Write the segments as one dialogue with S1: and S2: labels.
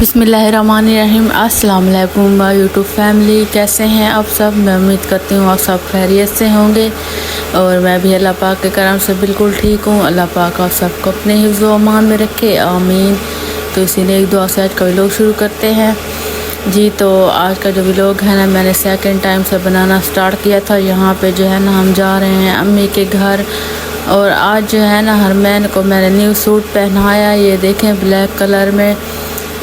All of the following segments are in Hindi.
S1: बिस्मिल्लाहिर्रहमानिर्रहीम। अस्सलाम वालेकुम यूट्यूब फैमिली, कैसे हैं आप सब। मैं उम्मीद करती हूँ आप सब खैरियत से होंगे और मैं भी अल्लाह पाक के करम से बिल्कुल ठीक हूँ। अल्लाह पाक आप सबको अपने हिफ्ज़ व अमान में रखे, आमीन। तो इसी ने एक दुआ से आज का व्लॉग शुरू करते हैं जी। तो आज का जो व्लॉग है ना, मैंने सेकंड टाइम से बनाना स्टार्ट किया था। यहाँ पे जो है ना हम जा रहे हैं अम्मी के घर और आज जो है ना हरमैन को मैंने न्यू सूट पहनाया, ये देखें ब्लैक कलर में।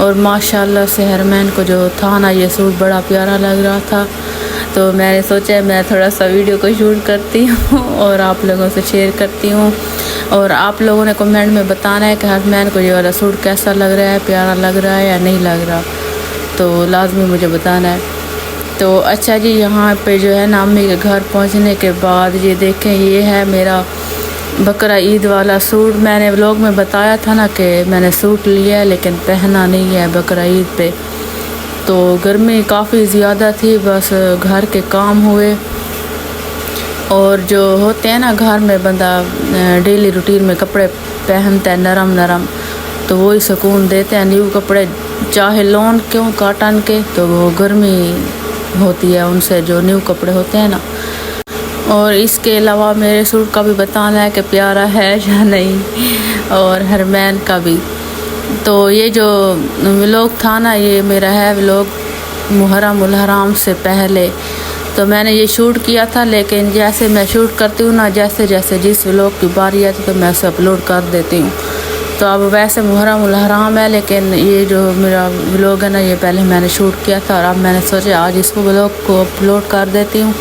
S1: और माशाल्लाह से हरमैन को जो था ना ये सूट बड़ा प्यारा लग रहा था, तो मैंने सोचा मैं थोड़ा सा वीडियो को शूट करती हूँ और आप लोगों से शेयर करती हूँ। और आप लोगों ने कमेंट में बताना है कि हरमैन को ये वाला सूट कैसा लग रहा है, प्यारा लग रहा है या नहीं लग रहा, तो लाजमी मुझे बताना है। तो अच्छा जी, यहाँ पे जो है ना अम्मी के घर पहुँचने के बाद ये देखें, ये है मेरा बकरा ईद वाला सूट। मैंने व्लॉग में बताया था ना कि मैंने सूट लिया है लेकिन पहना नहीं है बकरा ईद पे। तो गर्मी काफ़ी ज़्यादा थी, बस घर के काम हुए और जो होते हैं ना घर में बंदा डेली रूटीन में कपड़े पहनता है नरम नरम, तो वही सुकून देते हैं। न्यू कपड़े चाहे लोन क्यों काटन के, तो वो गर्मी होती है उनसे, जो न्यू कपड़े होते हैं ना। और इसके अलावा मेरे सूट का भी बताना है कि प्यारा है या नहीं, और हरमैन का भी। तो ये जो व्लॉग था ना, ये मेरा है व्लॉग मुहर्रम उल हराम से पहले। तो मैंने ये शूट किया था, लेकिन जैसे मैं शूट करती हूँ ना, जैसे जैसे जिस व्लॉग की बारी आती तो मैं उसे अपलोड कर देती हूँ। तो अब वैसे मुहर्रम उल हराम है, लेकिन ये जो मेरा व्लॉग है ना, ये पहले मैंने शूट किया था और अब मैंने सोचा आज इसको व्लॉग को अपलोड कर देती हूँ।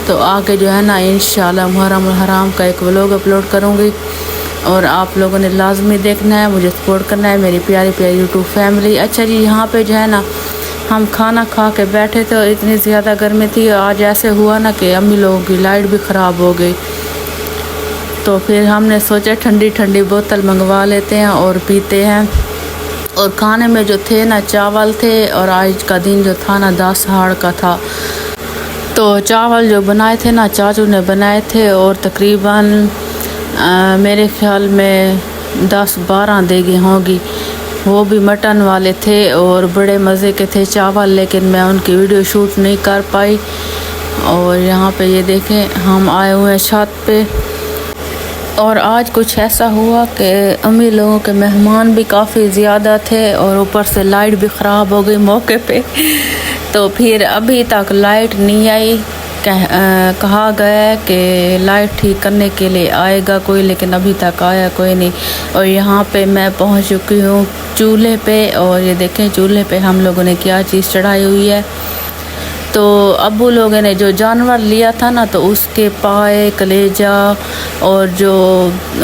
S1: तो आगे जो है ना इंशाल्लाह मुहर्रम उल हराम का एक व्लॉग अपलोड करूँगी और आप लोगों ने लाजमी देखना है, मुझे सपोर्ट करना है, मेरी प्यारी प्यारी यूट्यूब फैमिली। अच्छा जी, यहाँ पे जो है ना हम खाना खा के बैठे थे और इतनी ज़्यादा गर्मी थी। आज ऐसे हुआ ना कि अम्मी लोगों की लाइट भी ख़राब हो गई, तो फिर हमने सोचा ठंडी ठंडी बोतल मंगवा लेते हैं और पीते हैं। और खाने में जो थे ना चावल थे, और आज का दिन जो था ना 10 हाड़ का था। तो चावल जो बनाए थे ना चाचू ने बनाए थे, और तकरीबन मेरे ख्याल में 10-12 देगी होंगी, वो भी मटन वाले थे और बड़े मज़े के थे चावल, लेकिन मैं उनकी वीडियो शूट नहीं कर पाई। और यहाँ पे ये देखें हम आए हुए हैं छत पे, और आज कुछ ऐसा हुआ कि अम्मी लोगों के मेहमान भी काफ़ी ज़्यादा थे और ऊपर से लाइट भी ख़राब हो गई मौके पे। तो फिर अभी तक लाइट नहीं आई। कहा गया है कि लाइट ठीक करने के लिए आएगा कोई, लेकिन अभी तक आया कोई नहीं। और यहाँ पे मैं पहुँच चुकी हूँ चूल्हे पे, और ये देखें चूल्हे पे हम लोगों ने क्या चीज़ चढ़ाई हुई है। तो अब्बू लोगों ने जो जानवर लिया था ना, तो उसके पाए कलेजा और जो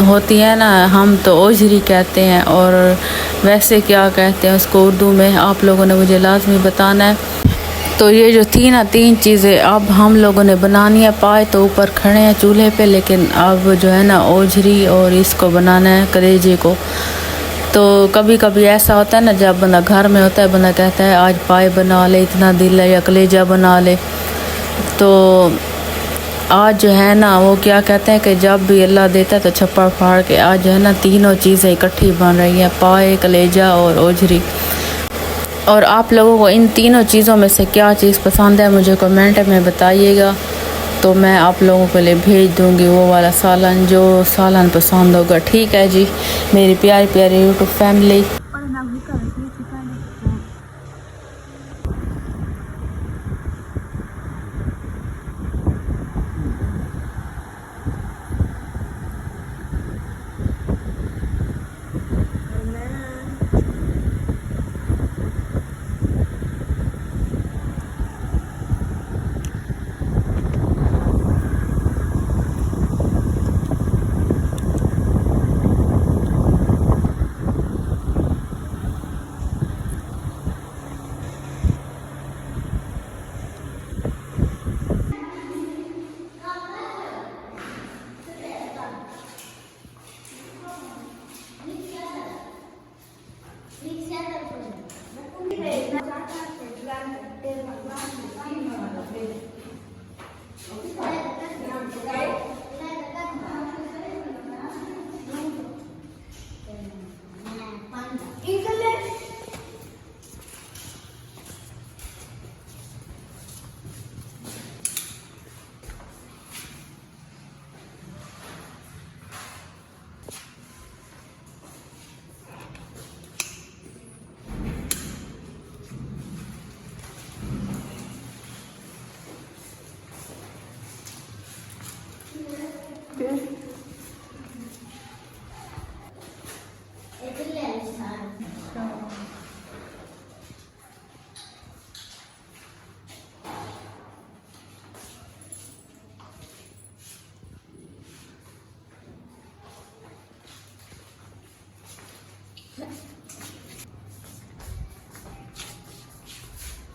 S1: होती है ना, हम तो ओझरी कहते हैं और वैसे क्या कहते हैं उसको उर्दू में, आप लोगों ने मुझे लाजमी बताना है। तो ये जो थी ना 3 चीज़ें अब हम लोगों ने बनानी है। पाए तो ऊपर खड़े हैं चूल्हे पे, लेकिन अब जो है ना ओझरी और इसको बनाना है कलेजे को। तो कभी कभी ऐसा होता है ना, जब बंदा घर में होता है बंदा कहता है आज पाए बना ले, इतना दिल है, या कलेजा बना ले। तो आज जो है ना वो क्या कहते हैं कि जब भी अल्लाह देता है तो छप्पड़ फाड़ के, आज जो है ना तीनों चीज़ें इकट्ठी बन रही हैं, पाए कलेजा और ओझरी। और आप लोगों को इन तीनों चीज़ों में से क्या चीज़ पसंद है मुझे कमेंट में बताइएगा, तो मैं आप लोगों के लिए भेज दूंगी वो वाला सालन जो सालन पसंद होगा। ठीक है जी मेरी प्यारी प्यारी यूट्यूब फैमिली।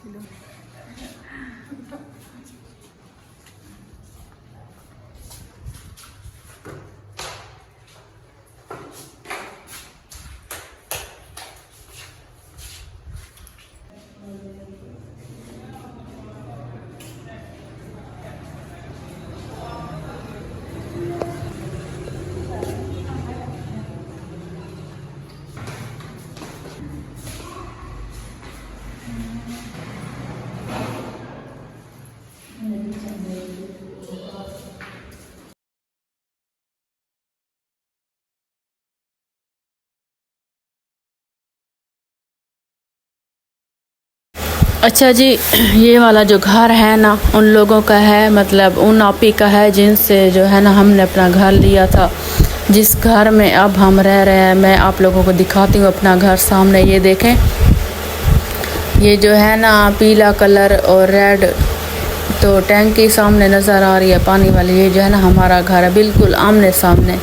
S1: किलो। अच्छा जी, ये वाला जो घर है ना उन लोगों का है, मतलब उन आपी का है जिनसे जो है ना हमने अपना घर लिया था, जिस घर में अब हम रह रहे हैं। मैं आप लोगों को दिखाती हूँ अपना घर सामने। ये देखें, ये जो है ना पीला कलर और रेड, तो टैंकी सामने नज़र आ रही है पानी वाली। ये जो है ना हमारा घर है बिल्कुल आमने सामने।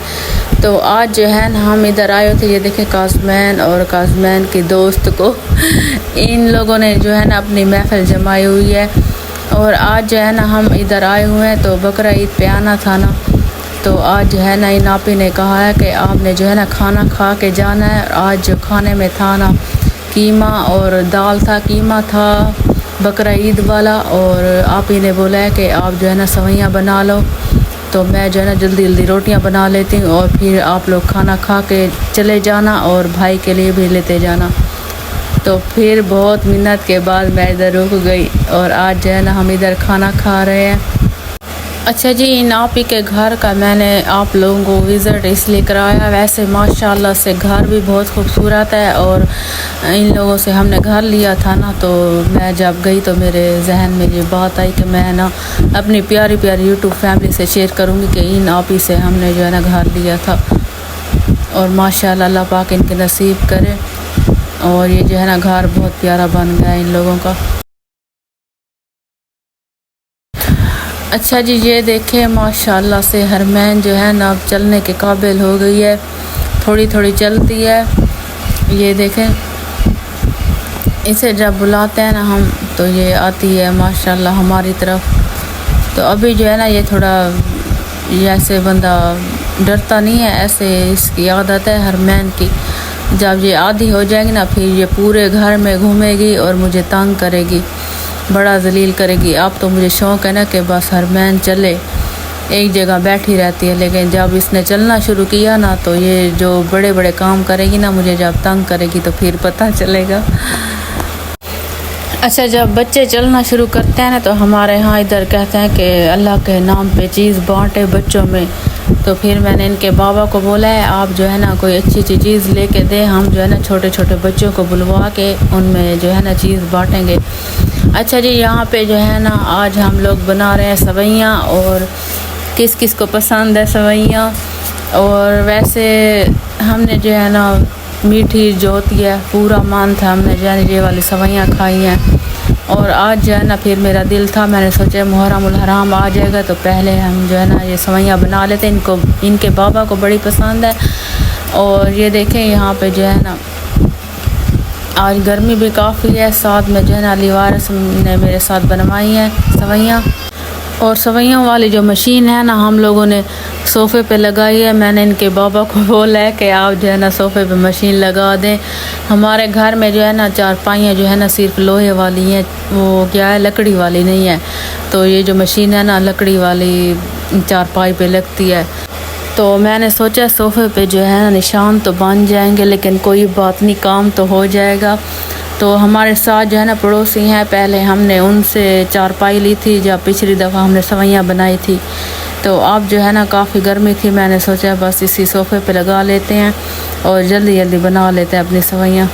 S1: तो आज जो है ना हम इधर आए थे। ये देखें, काज़मैन और काज़मैन की दोस्त को इन लोगों ने जो है ना अपनी महफिल जमाई हुई है। और आज जो है ना हम इधर आए हुए हैं, तो बकरा ईद पे आना था ना, तो आज जो है ना इन आपी ने कहा है कि आपने जो है ना खाना खा के जाना है। आज जो खाने में था ना कीमा और दाल था, कीमा था बकरा ईद वाला, और आप ही ने बोला है कि आप जो है ना सवैयाँ बना लो। तो मैं जो है ना जल्दी जल्दी रोटियां बना लेती हूँ और फिर आप लोग खाना खा के चले जाना और भाई के लिए भी लेते जाना। तो फिर बहुत मिन्नत के बाद मैं इधर रुक गई और आज जो है ना हम इधर खाना खा रहे हैं। अच्छा जी, इन आप ही के घर का मैंने आप लोगों को विज़िट इसलिए कराया। वैसे माशाल्लाह से घर भी बहुत खूबसूरत है, और इन लोगों से हमने घर लिया था ना, तो मैं जब गई तो मेरे जहन में ये बात आई कि मैं ना अपनी प्यारी प्यारी यूट्यूब फैमिली से शेयर करूँगी कि इन आप ही से हमने जो है ना घर लिया था। और माशाल्लाह अल्लाह पाक इनके नसीब करे, और ये जो है ना घर बहुत प्यारा बन गया इन लोगों का। अच्छा जी, ये देखें माशाल्लाह से हरमैन जो है ना अब चलने के काबिल हो गई है, थोड़ी थोड़ी चलती है। ये देखें, इसे जब बुलाते हैं ना हम तो ये आती है माशाल्लाह हमारी तरफ। तो अभी जो है ना ये थोड़ा ये ऐसे बंदा डरता नहीं है, ऐसे इसकी आदत है हरमैन की। जब ये आदी हो जाएगी ना फिर ये पूरे घर में घूमेगी और मुझे तंग करेगी, बड़ा जलील करेगी। अब तो मुझे शौक़ है ना कि बस हरमैन चले, एक जगह बैठी रहती है। लेकिन जब इसने चलना शुरू किया ना तो ये जो बड़े बड़े काम करेगी ना, मुझे जब तंग करेगी तो फिर पता चलेगा। अच्छा, जब बच्चे चलना शुरू करते हैं ना तो हमारे यहाँ इधर कहते हैं कि अल्लाह के नाम पे चीज़ बांटे बच्चों में। तो फिर मैंने इनके बाबा को बोला है आप जो है ना कोई अच्छी अच्छी चीज़ लेके दे, हम जो है ना छोटे छोटे बच्चों को बुलवा के उनमें जो है ना चीज़ बांटेंगे। अच्छा जी, यहाँ पे जो है ना आज हम लोग बना रहे हैं सवैयाँ, और किस किस को पसंद है सवैयाँ। और वैसे हमने जो है ना मीठी जो होती है पूरा मान था, हमने जो है ये वाली सवैयाँ खाई हैं। और आज जो है ना फिर मेरा दिल था, मैंने सोचा मुहर्रमुल हराम आ जाएगा तो पहले हम जो है ना ये सवैयाँ बना लेते। इनको इनके बाबा को बड़ी पसंद है। और ये देखें यहाँ पे जो है ना आज गर्मी भी काफ़ी है, साथ में जो है ना अली वारिस ने मेरे साथ बनवाई हैं सवैयाँ। और सवैयों वाली जो मशीन है ना हम लोगों ने सोफ़े पे लगाई है। मैंने इनके बाबा को बोला है कि आप जो है ना सोफ़े पे मशीन लगा दें। हमारे घर में जो है ना चारपाइयाँ जो है ना सिर्फ लोहे वाली हैं, वो क्या है लकड़ी वाली नहीं है। तो ये जो मशीन है ना लकड़ी वाली चारपाई पे लगती है। तो मैंने सोचा सोफ़े पे जो है ना निशान तो बन जाएंगे, लेकिन कोई बात नहीं, काम तो हो जाएगा। तो हमारे साथ जो है ना पड़ोसी हैं, पहले हमने उनसे चारपाई ली थी जब पिछली दफ़ा हमने सवैयाँ बनाई थी। तो अब जो है ना काफ़ी गर्मी थी, मैंने सोचा बस इसी सोफ़े पे लगा लेते हैं और जल्दी जल्दी बना लेते हैं अपनी सवैयाँ।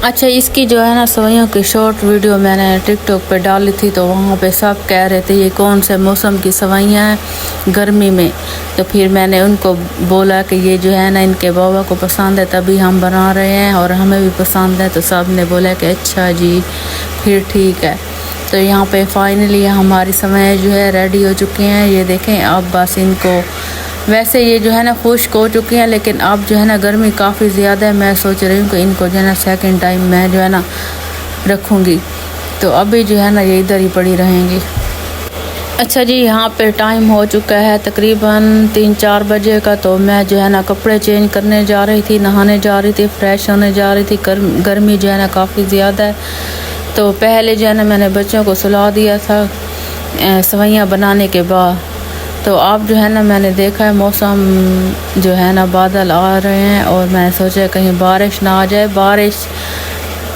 S1: अच्छा, इसकी जो है ना सवैयों की शॉर्ट वीडियो मैंने टिकटॉक पे डाली थी, तो वहाँ पे सब कह रहे थे ये कौन से मौसम की सवैयाँ हैं गर्मी में। तो फिर मैंने उनको बोला कि ये जो है ना इनके बाबा को पसंद है तभी हम बना रहे हैं और हमें भी पसंद है। तो सब ने बोला कि अच्छा जी फिर ठीक है। तो यहाँ पे फाइनली हमारी सवैयाँ जो है रेडी हो चुकी हैं। ये देखें, अब बस इनको वैसे ये जो है ना खुश्क हो चुकी हैं, लेकिन अब जो है ना गर्मी काफ़ी ज़्यादा है। मैं सोच रही हूँ कि इनको जो है ना सेकंड टाइम मैं जो है ना रखूँगी। तो अभी जो है ना ये इधर ही पड़ी रहेंगी। अच्छा जी, यहाँ पे टाइम हो चुका है तकरीबन 3-4 बजे का। तो मैं जो है ना कपड़े चेंज करने जा रही थी, नहाने जा रही थी, फ्रेश होने जा रही थी। गर्मी जो है ना काफ़ी ज़्यादा है। तो पहले जो है ना मैंने बच्चों को सुला दिया था सवैयाँ बनाने के बाद। तो अब जो है ना मैंने देखा है मौसम जो है ना बादल आ रहे हैं और मैंने सोचा कहीं बारिश ना आ जाए। बारिश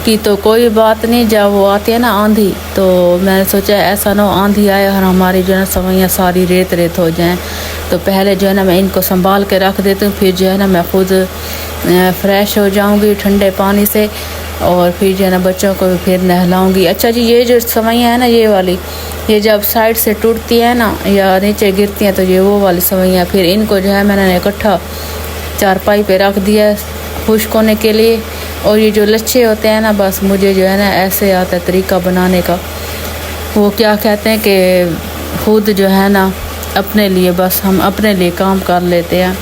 S1: की तो कोई बात नहीं, जब वो आती है ना आंधी, तो मैंने सोचा ऐसा ना आंधी आए और हमारी जो है ना सवैयाँ सारी रेत रेत हो जाएं। तो पहले जो है ना मैं इनको संभाल के रख देती हूँ, फिर जो है ना मैं खुद फ्रेश हो जाऊँगी ठंडे पानी से और फिर जो है ना बच्चों को फिर नहलाऊँगी। अच्छा जी, ये जो सवैयाँ है ना ये वाली, ये जब साइड से टूटती है ना या नीचे गिरती हैं तो ये वो वाली सवैयाँ। फिर इनको जो है मैंने इकट्ठा चारपाई पे रख दिया खुश्क होने के लिए। और ये जो लच्छे होते हैं ना, बस मुझे जो है ना ऐसे आता है तरीका बनाने का। वो क्या कहते हैं कि खुद जो है ना अपने लिए, बस हम अपने लिए काम कर लेते हैं।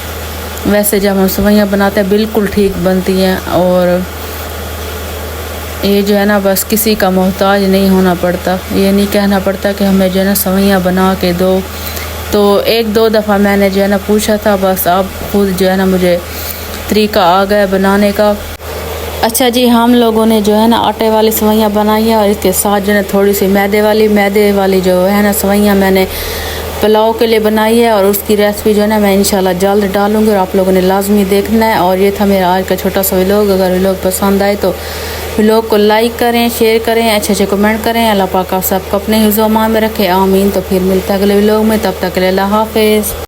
S1: वैसे जब हम सवैयाँ बनाते हैं बिल्कुल ठीक बनती हैं। और ये जो है ना बस किसी का मोहताज नहीं होना पड़ता, ये नहीं कहना पड़ता कि हमें जो है ना सवैयाँ बना के दो। तो 1-2 दफ़ा मैंने जो है ना पूछा था, बस अब खुद जो है ना मुझे तरीका आ गया बनाने का। अच्छा जी, हम लोगों ने जो है ना आटे वाली सवैयाँ बनाई है और इसके साथ जो है थोड़ी सी मैदे वाली जो है ना सवैयाँ मैंने पुलाव के लिए बनाई है। और उसकी रेसिपी जो है ना मैं इंशाल्लाह जल्द डालूँगी और आप लोगों ने लाजमी देखना है। और ये था मेरा आज का छोटा सा व्लॉग। अगर व्लॉग पसंद आए तो व्लॉग को लाइक करें, शेयर करें, अच्छे कमेंट करें। अल्लाह पाक आप सबको अपने हिफ्ज़-ओ-अमान में रखे, आमीन। तो फिर मिलता है अगले व्लॉग में, तब तक के लिए अल्लाह हाफ़िज़।